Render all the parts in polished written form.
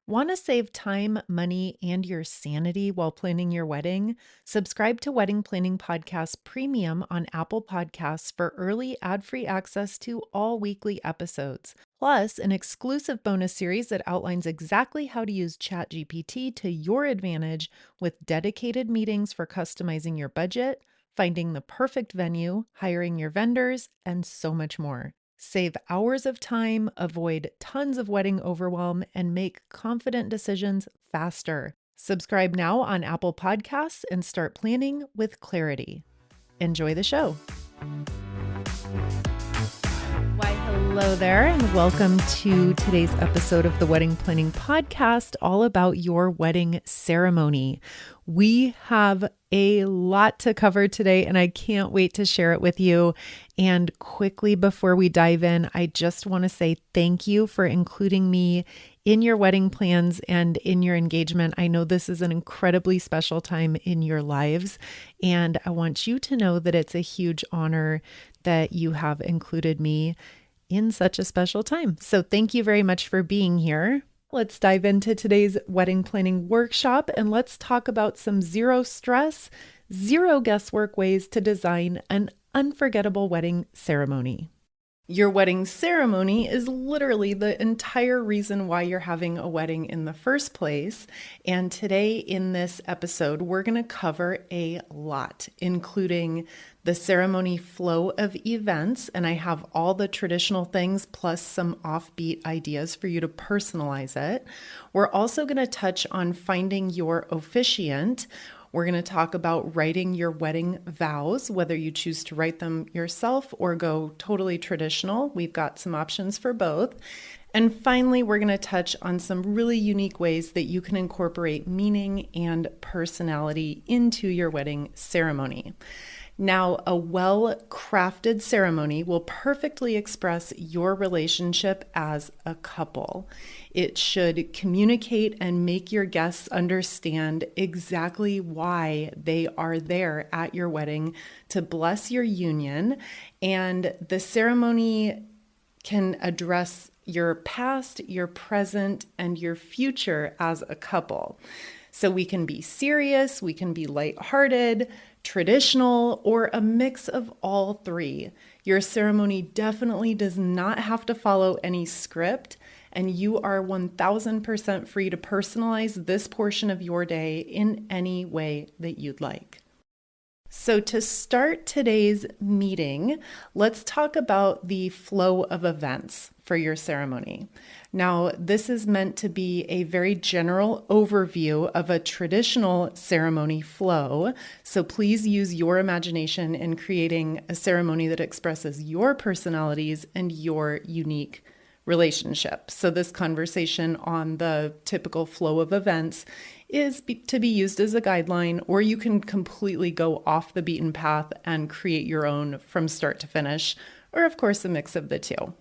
Want to save time, money, and your sanity while planning your wedding? Subscribe to Wedding Planning Podcast Premium on Apple Podcasts for early ad-free access to all weekly episodes. Plus, an exclusive bonus series that outlines exactly how to use ChatGPT to your advantage with dedicated meetings for customizing your budget, finding the perfect venue, hiring your vendors, and so much more. Save hours of time, avoid tons of wedding overwhelm, and make confident decisions faster. Subscribe now on Apple Podcasts and start planning with clarity. Enjoy the show. Why, hello there, and welcome to today's episode of the Wedding Planning Podcast, all about your wedding ceremony. We have a lot to cover today, and I can't wait to share it with you. And quickly before we dive in, I just want to say thank you for including me in your wedding plans and in your engagement. I know this is an incredibly special time in your lives, and I want you to know that it's a huge honor that you have included me in such a special time. So thank you very much for being here. Let's dive into today's wedding planning workshop and let's talk about some zero stress, zero guesswork ways to design an unforgettable wedding ceremony. Your wedding ceremony is literally the entire reason why you're having a wedding in the first place. And today in this episode, we're going to cover a lot, including the ceremony flow of events. And I have all the traditional things plus some offbeat ideas for you to personalize it. We're also going to touch on finding your officiant. We're going to talk about writing your wedding vows, whether you choose to write them yourself or go totally traditional. We've got some options for both. And finally, we're going to touch on some really unique ways that you can incorporate meaning and personality into your wedding ceremony. Now, a well-crafted ceremony will perfectly express your relationship as a couple. It should communicate and make your guests understand exactly why they are there at your wedding to bless your union. And the ceremony can address your past, your present, and your future as a couple. So we can be serious, we can be lighthearted, traditional, or a mix of all three. Your ceremony definitely does not have to follow any script, and you are 1000% free to personalize this portion of your day in any way that you'd like. So to start today's meeting, let's talk about the flow of events for your ceremony. Now, this is meant to be a very general overview of a traditional ceremony flow. So please use your imagination in creating a ceremony that expresses your personalities and your unique relationship. So this conversation on the typical flow of events is to be used as a guideline, or you can completely go off the beaten path and create your own from start to finish, or of course a mix of the two.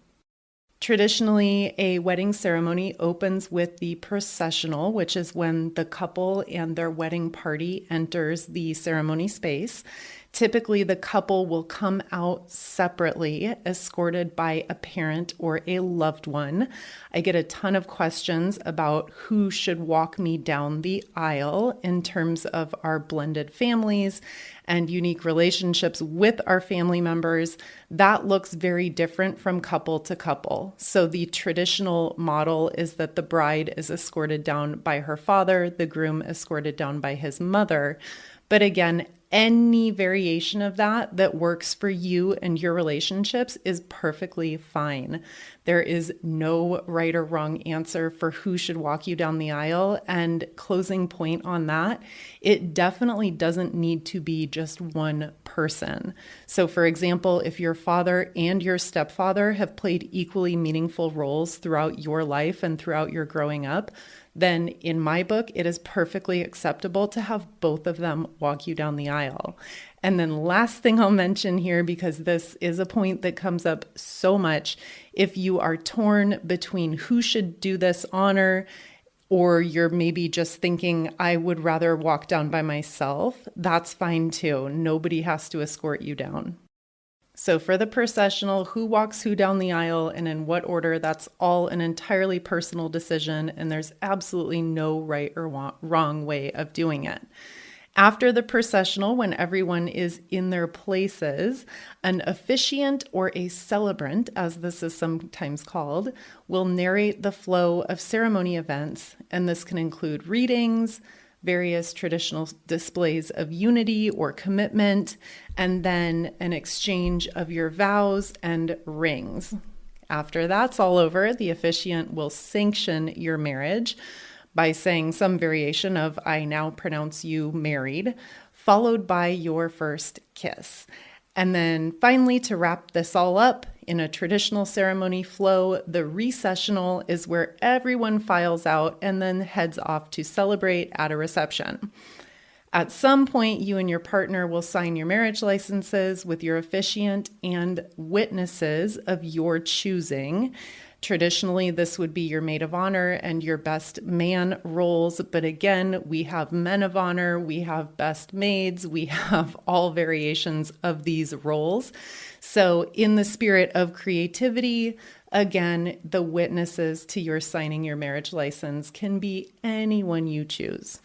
Traditionally, a wedding ceremony opens with the processional, which is when the couple and their wedding party enters the ceremony space. Typically, the couple will come out separately, escorted by a parent or a loved one. I get a ton of questions about who should walk me down the aisle in terms of our blended families and unique relationships with our family members. That looks very different from couple to couple. So the traditional model is that the bride is escorted down by her father, the groom escorted down by his mother. But again, any variation of that works for you and your relationships is perfectly fine. There is no right or wrong answer for who should walk you down the aisle. And closing point on that, it definitely doesn't need to be just one person. So for example, if your father and your stepfather have played equally meaningful roles throughout your life and throughout your growing up, then in my book, it is perfectly acceptable to have both of them walk you down the aisle. And then last thing I'll mention here, because this is a point that comes up so much, if you are torn between who should do this honor, or you're maybe just thinking, I would rather walk down by myself, that's fine too. Nobody has to escort you down. So for the processional, who walks who down the aisle and in what order, that's all an entirely personal decision, and there's absolutely no right or wrong way of doing it. After the processional, when everyone is in their places, an officiant or a celebrant, as this is sometimes called, will narrate the flow of ceremony events, and this can include readings, various traditional displays of unity or commitment, and then an exchange of your vows and rings. After that's all over, the officiant will sanction your marriage by saying some variation of, "I now pronounce you married," followed by your first kiss. And then finally, to wrap this all up in a traditional ceremony flow, the recessional is where everyone files out and then heads off to celebrate at a reception. At some point, you and your partner will sign your marriage licenses with your officiant and witnesses of your choosing. Traditionally, this would be your maid of honor and your best man roles. But again, we have men of honor, we have best maids, we have all variations of these roles. So in the spirit of creativity, again, the witnesses to your signing your marriage license can be anyone you choose.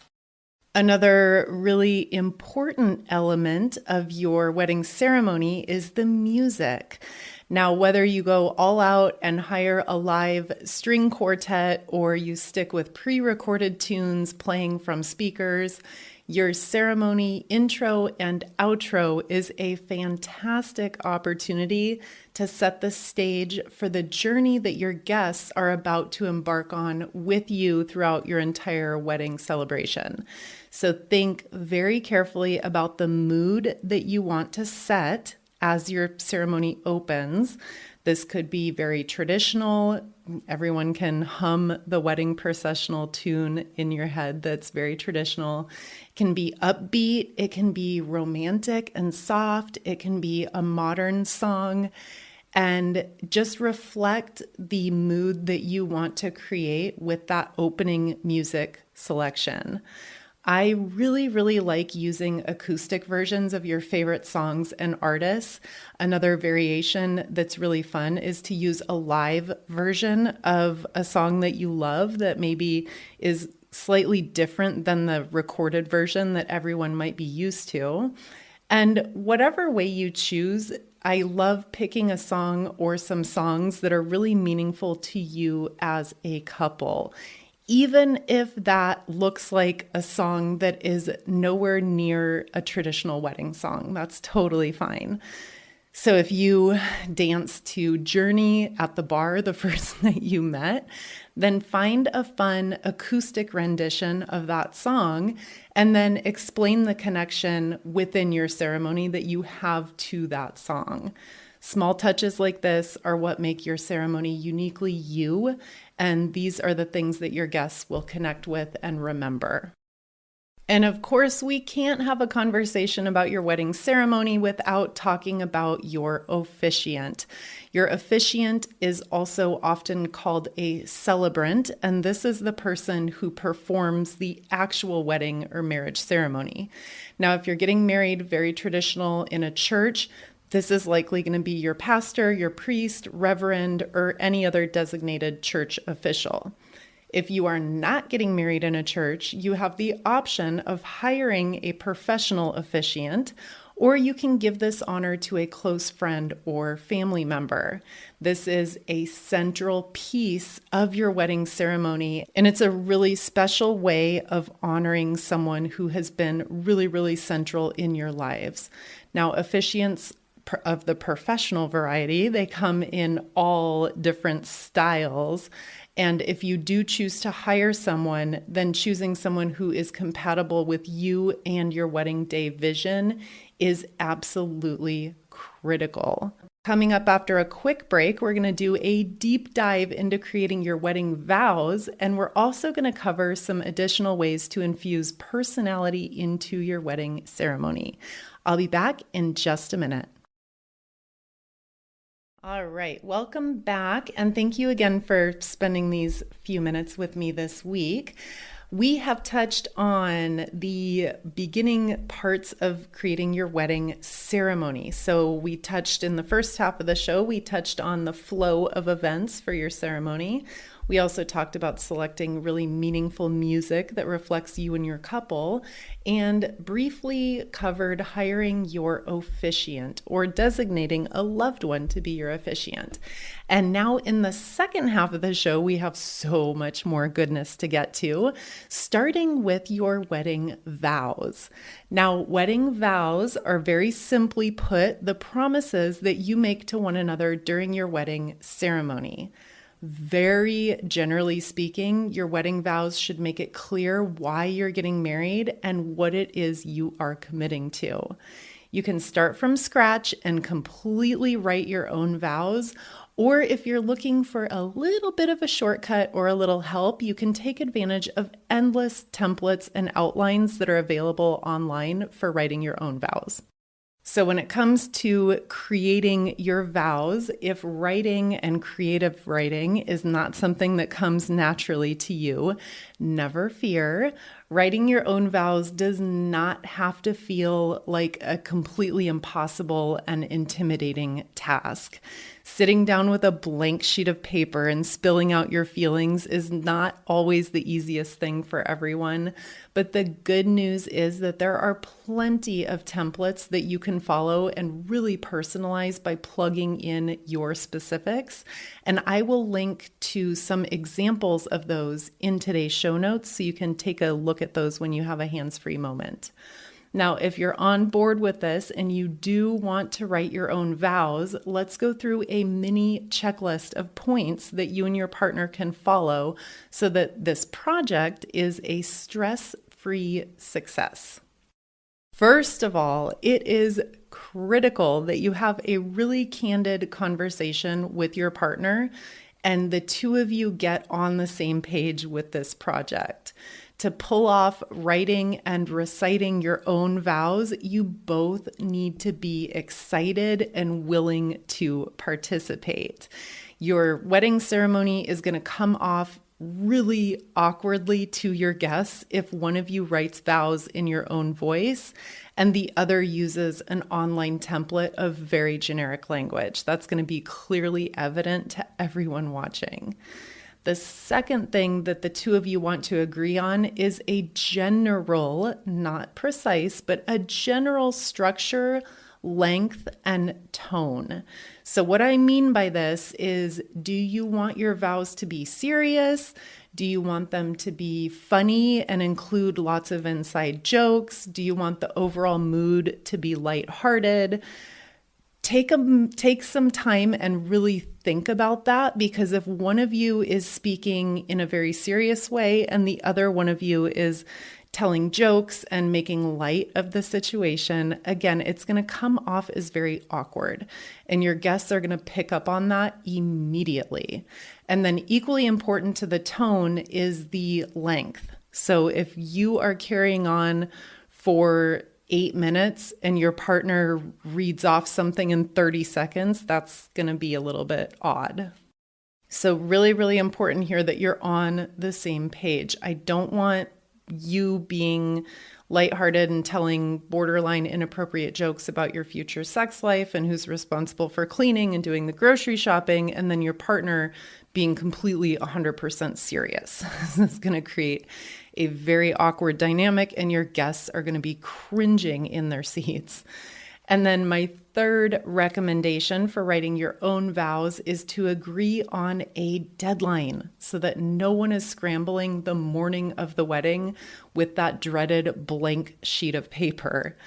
Another really important element of your wedding ceremony is the music. Now, whether you go all out and hire a live string quartet or you stick with pre-recorded tunes playing from speakers, your ceremony intro and outro is a fantastic opportunity to set the stage for the journey that your guests are about to embark on with you throughout your entire wedding celebration. So think very carefully about the mood that you want to set as your ceremony opens. This could be very traditional. Everyone can hum the wedding processional tune in your head that's very traditional. It can be upbeat. It can be romantic and soft. It can be a modern song. And just reflect the mood that you want to create with that opening music selection. I really, really like using acoustic versions of your favorite songs and artists. Another variation that's really fun is to use a live version of a song that you love that maybe is slightly different than the recorded version that everyone might be used to. And whatever way you choose, I love picking a song or some songs that are really meaningful to you as a couple. Even if that looks like a song that is nowhere near a traditional wedding song, that's totally fine. So if you dance to Journey at the bar the first night you met, then find a fun acoustic rendition of that song and then explain the connection within your ceremony that you have to that song. Small touches like this are what make your ceremony uniquely you, and these are the things that your guests will connect with and remember. And of course, we can't have a conversation about your wedding ceremony without talking about your officiant. Your officiant is also often called a celebrant, and this is the person who performs the actual wedding or marriage ceremony. Now, if you're getting married very traditional in a church, this is likely going to be your pastor, your priest, reverend, or any other designated church official. If you are not getting married in a church, you have the option of hiring a professional officiant, or you can give this honor to a close friend or family member. This is a central piece of your wedding ceremony, and it's a really special way of honoring someone who has been really, really central in your lives. Now, officiants of the professional variety, they come in all different styles. And if you do choose to hire someone, then choosing someone who is compatible with you and your wedding day vision is absolutely critical. Coming up after a quick break, we're going to do a deep dive into creating your wedding vows, and we're also going to cover some additional ways to infuse personality into your wedding ceremony. I'll be back in just a minute. All right, welcome back, and thank you again for spending these few minutes with me this week. We have touched on the beginning parts of creating your wedding ceremony. So we touched in the first half of the show, we touched on the flow of events for your ceremony. We also talked about selecting really meaningful music that reflects you and your couple, and briefly covered hiring your officiant or designating a loved one to be your officiant. And now in the second half of the show, we have so much more goodness to get to, starting with your wedding vows. Now, wedding vows are very simply put the promises that you make to one another during your wedding ceremony. Very generally speaking, your wedding vows should make it clear why you're getting married and what it is you are committing to. You can start from scratch and completely write your own vows, or if you're looking for a little bit of a shortcut or a little help, you can take advantage of endless templates and outlines that are available online for writing your own vows. So when it comes to creating your vows, if writing and creative writing is not something that comes naturally to you, never fear. Writing your own vows does not have to feel like a completely impossible and intimidating task. Sitting down with a blank sheet of paper and spilling out your feelings is not always the easiest thing for everyone. But the good news is that there are plenty of templates that you can follow and really personalize by plugging in your specifics. And I will link to some examples of those in today's show notes so you can take a look at those when you have a hands-free moment. Now, if you're on board with this and you do want to write your own vows, let's go through a mini checklist of points that you and your partner can follow so that this project is a stress-free success. First of all, it is critical that you have a really candid conversation with your partner and the two of you get on the same page with this project. To pull off writing and reciting your own vows, you both need to be excited and willing to participate. Your wedding ceremony is going to come off really awkwardly to your guests if one of you writes vows in your own voice and the other uses an online template of very generic language. That's going to be clearly evident to everyone watching. The second thing that the two of you want to agree on is a general, not precise, but a general structure, length, and tone. So what I mean by this is, do you want your vows to be serious? Do you want them to be funny and include lots of inside jokes? Do you want the overall mood to be lighthearted? Take some time and really think about that, because if one of you is speaking in a very serious way and the other one of you is telling jokes and making light of the situation, again, it's going to come off as very awkward and your guests are going to pick up on that immediately. And then equally important to the tone is the length. So if you are carrying on for 8 minutes and your partner reads off something in 30 seconds, that's going to be a little bit odd. So really, really important here that you're on the same page. I don't want you being lighthearted and telling borderline inappropriate jokes about your future sex life and who's responsible for cleaning and doing the grocery shopping, and then your partner being completely 100% serious. This is going to create a very awkward dynamic and your guests are going to be cringing in their seats. And then my third recommendation for writing your own vows is to agree on a deadline so that no one is scrambling the morning of the wedding with that dreaded blank sheet of paper.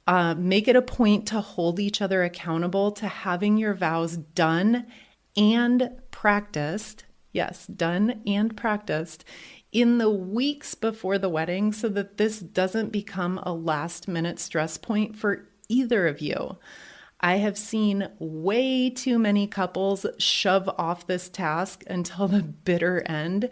Make it a point to hold each other accountable to having your vows done and practiced. Yes, done and practiced in the weeks before the wedding so that this doesn't become a last-minute stress point for either of you. I have seen way too many couples shove off this task until the bitter end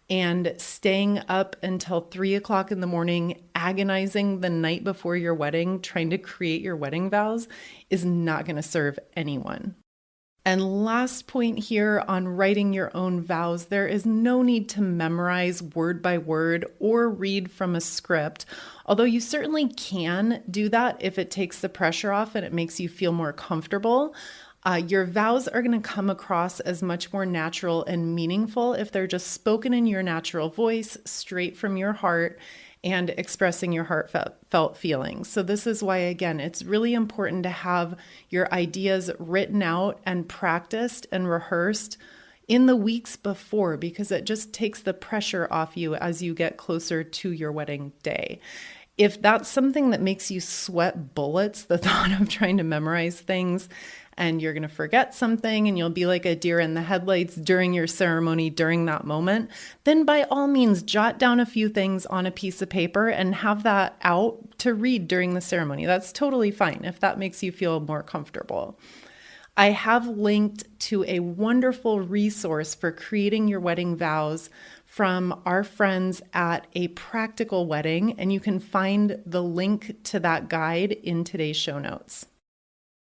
and staying up until 3 o'clock in the morning, agonizing the night before your wedding, trying to create your wedding vows is not going to serve anyone. And last point here on writing your own vows, there is no need to memorize word by word or read from a script, although you certainly can do that if it takes the pressure off and it makes you feel more comfortable. Your vows are going to come across as much more natural and meaningful if they're just spoken in your natural voice, straight from your heart, and expressing your heartfelt feelings. So this is why, again, it's really important to have your ideas written out and practiced and rehearsed in the weeks before, because it just takes the pressure off you as you get closer to your wedding day. If that's something that makes you sweat bullets, the thought of trying to memorize things, and you're going to forget something and you'll be like a deer in the headlights during your ceremony, during that moment, then by all means, jot down a few things on a piece of paper and have that out to read during the ceremony. That's totally fine if that makes you feel more comfortable. I have linked to a wonderful resource for creating your wedding vows from our friends at A Practical Wedding, and you can find the link to that guide in today's show notes.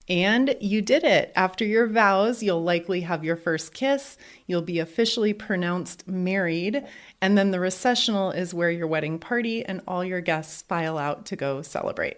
And you did it. After your vows, you'll likely have your first kiss, you'll be officially pronounced married, and then the recessional is where your wedding party and all your guests file out to go celebrate.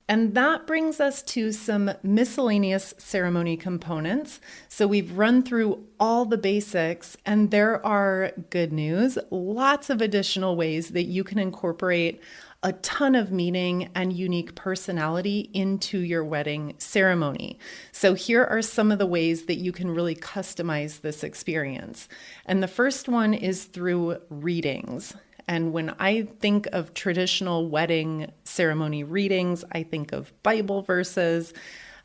And that brings us to some miscellaneous ceremony components. So we've run through all the basics, and there are, good news, lots of additional ways that you can incorporate a ton of meaning and unique personality into your wedding ceremony. So here are some of the ways that you can really customize this experience. And the first one is through readings. And when I think of traditional wedding ceremony readings, I think of Bible verses.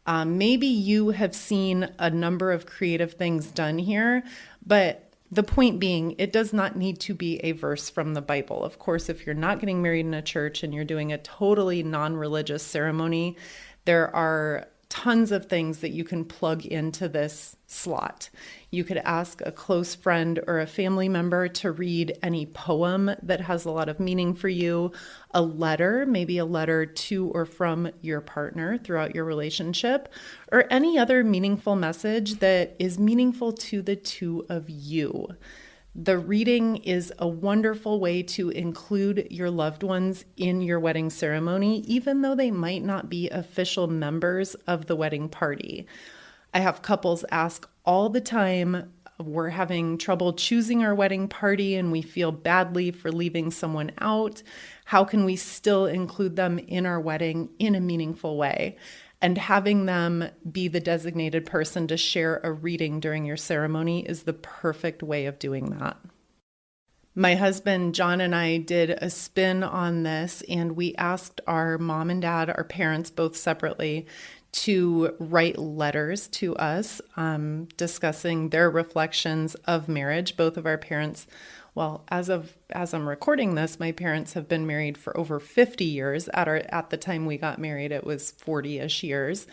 Maybe you have seen a number of creative things done here, but the point being, it does not need to be a verse from the Bible. Of course, if you're not getting married in a church and you're doing a totally non-religious ceremony, there are tons of things that you can plug into this slot. You could ask a close friend or a family member to read any poem that has a lot of meaning for you, a letter, maybe a letter to or from your partner throughout your relationship, or any other meaningful message that is meaningful to the two of you. The reading is a wonderful way to include your loved ones in your wedding ceremony, even though they might not be official members of the wedding party. I have couples ask all the time, we're having trouble choosing our wedding party and we feel badly for leaving someone out. How can we still include them in our wedding in a meaningful way? And having them be the designated person to share a reading during your ceremony is the perfect way of doing that. My husband, John, and I did a spin on this, and we asked our mom and dad, our parents, both separately, to write letters to us discussing their reflections of marriage. Both of our parents, well, as I'm recording this, my parents have been married for over 50 years. At the time we got married, it was 40-ish years.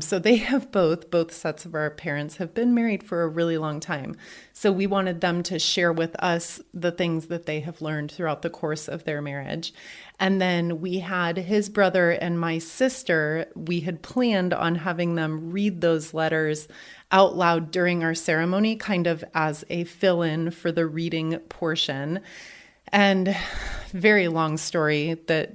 So they have both sets of our parents have been married for a really long time. So we wanted them to share with us the things that they have learned throughout the course of their marriage. And then we had his brother and my sister, we had planned on having them read those letters out loud during our ceremony, kind of as a fill-in for the reading portion. And very long story that,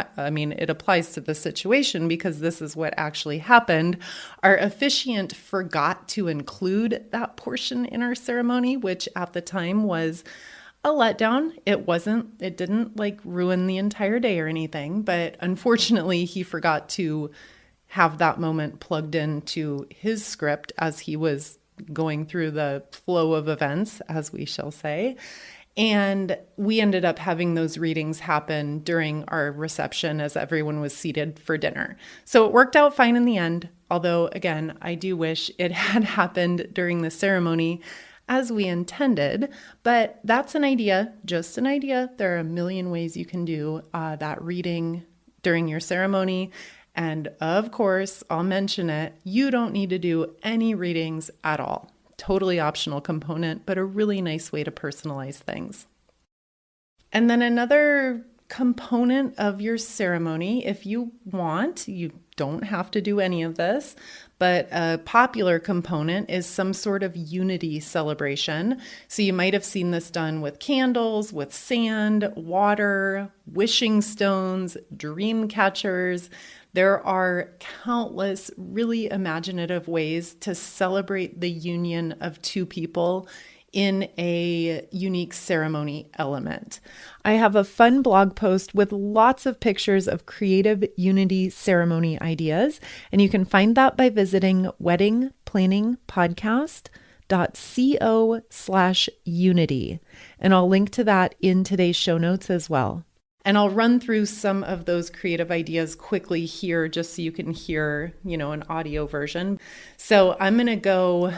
it applies to the situation because this is what actually happened. Our officiant forgot to include that portion in our ceremony, which at the time was a letdown. It didn't ruin the entire day or anything, but unfortunately he forgot to have that moment plugged into his script as he was going through the flow of events, as we shall say. And we ended up having those readings happen during our reception as everyone was seated for dinner. So it worked out fine in the end, although again, I do wish it had happened during the ceremony as we intended, but that's an idea, just an idea. There are a million ways you can do that reading during your ceremony. And of course, I'll mention it, you don't need to do any readings at all. Totally optional component, but a really nice way to personalize things. And then another component of your ceremony, if you want, you don't have to do any of this, but a popular component is some sort of unity celebration. So you might have seen this done with candles, with sand, water, wishing stones, dream catchers. There are countless really imaginative ways to celebrate the union of two people in a unique ceremony element. I have a fun blog post with lots of pictures of creative unity ceremony ideas, and you can find that by visiting weddingplanningpodcast.co/unity. And I'll link to that in today's show notes as well. And I'll run through some of those creative ideas quickly here just so you can hear, an audio version. So I'm going to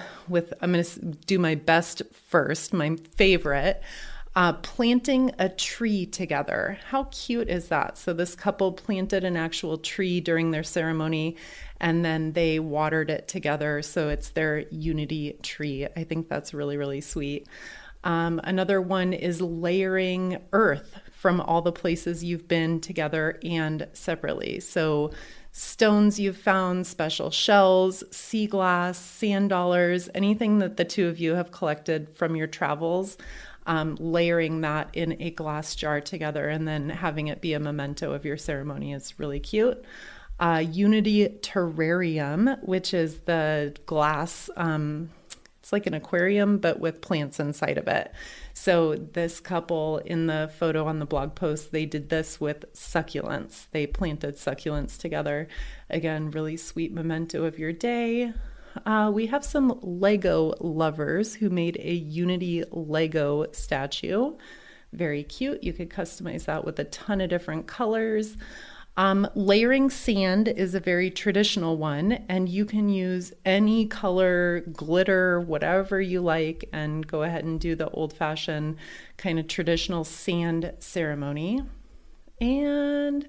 do my best first, my favorite, planting a tree together. How cute is that? So this couple planted an actual tree during their ceremony and then they watered it together. So it's their unity tree. I think that's really, really sweet. Another one is layering earth from all the places you've been together and separately. So stones you've found, special shells, sea glass, sand dollars, anything that the two of you have collected from your travels, layering that in a glass jar together and then having it be a memento of your ceremony is really cute. Unity terrarium, which is the glass, it's like an aquarium, but with plants inside of it. So this couple in the photo on the blog post, they did this with succulents. They planted succulents together. Again, really sweet memento of your day. We have some Lego lovers who made a Unity Lego statue. Very cute. You could customize that with a ton of different colors. Layering sand is a very traditional one, and you can use any color, glitter, whatever you like, and go ahead and do the old-fashioned kind of traditional sand ceremony. And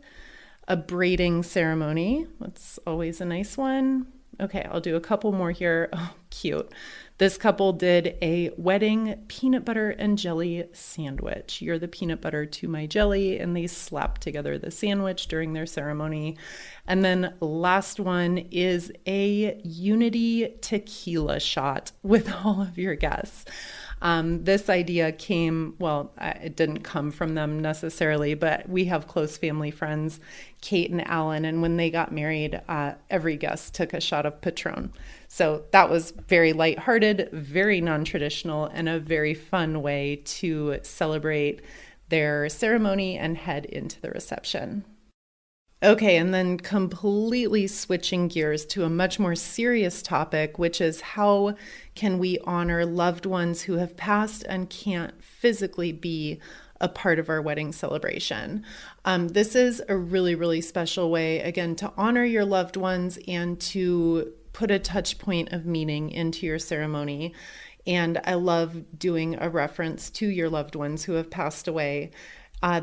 a braiding ceremony. That's always a nice one. Okay, I'll do a couple more here. Oh, cute. This couple did a wedding peanut butter and jelly sandwich. You're the peanut butter to my jelly, and they slapped together the sandwich during their ceremony. And then last one is a unity tequila shot with all of your guests. This idea came, it didn't come from them necessarily, but we have close family friends, Kate and Alan, and when they got married, every guest took a shot of Patron. So that was very lighthearted, very non-traditional, and a very fun way to celebrate their ceremony and head into the reception. Okay, and then completely switching gears to a much more serious topic, which is how can we honor loved ones who have passed and can't physically be a part of our wedding celebration. This is a really, really special way, again, to honor your loved ones and to put a touch point of meaning into your ceremony. And I love doing a reference to your loved ones who have passed away.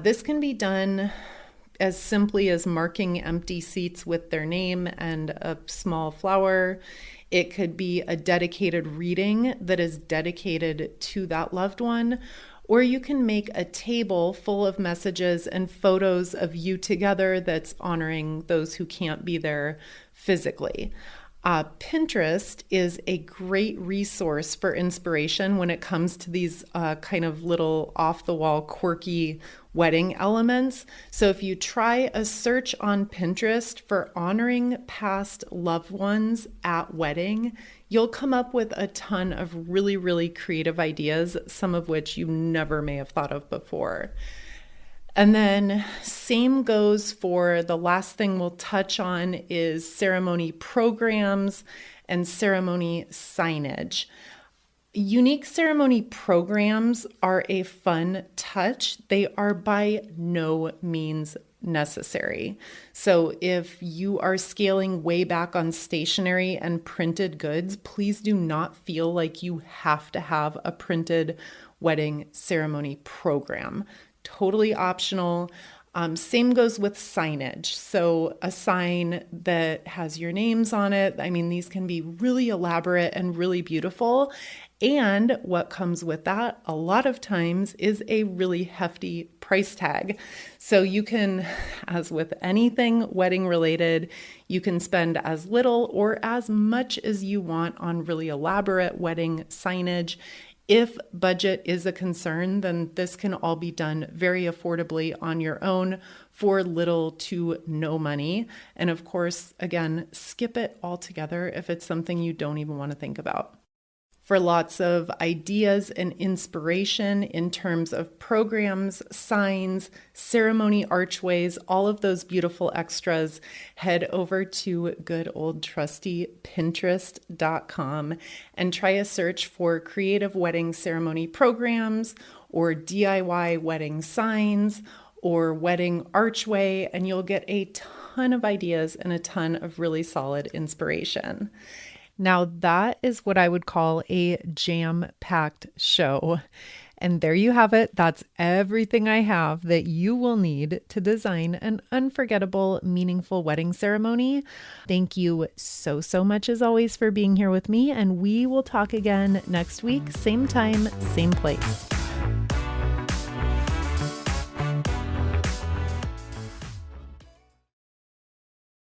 This can be done as simply as marking empty seats with their name and a small flower. It could be a dedicated reading that is dedicated to that loved one, or you can make a table full of messages and photos of you together that's honoring those who can't be there physically. Pinterest is a great resource for inspiration when it comes to these kind of little off-the-wall, quirky wedding elements. So if you try a search on Pinterest for honoring past loved ones at wedding, you'll come up with a ton of really, really creative ideas, some of which you never may have thought of before. And then same goes for the last thing we'll touch on is ceremony programs and ceremony signage. Unique ceremony programs are a fun touch. They are by no means necessary. So if you are scaling way back on stationery and printed goods, please do not feel like you have to have a printed wedding ceremony program. Totally optional. Same goes with signage. So a sign that has your names on it. I mean, these can be really elaborate and really beautiful. And what comes with that a lot of times is a really hefty price tag. So you can, as with anything wedding related, you can spend as little or as much as you want on really elaborate wedding signage. If budget is a concern, then this can all be done very affordably on your own for little to no money. And of course, again, skip it altogether if it's something you don't even want to think about. For lots of ideas and inspiration in terms of programs, signs, ceremony archways, all of those beautiful extras, head over to good old trusty Pinterest.com and try a search for creative wedding ceremony programs or DIY wedding signs or wedding archway, and you'll get a ton of ideas and a ton of really solid inspiration. Now, that is what I would call a jam-packed show. And there you have it. That's everything I have that you will need to design an unforgettable, meaningful wedding ceremony. Thank you so much as always for being here with me. And we will talk again next week, same time, same place.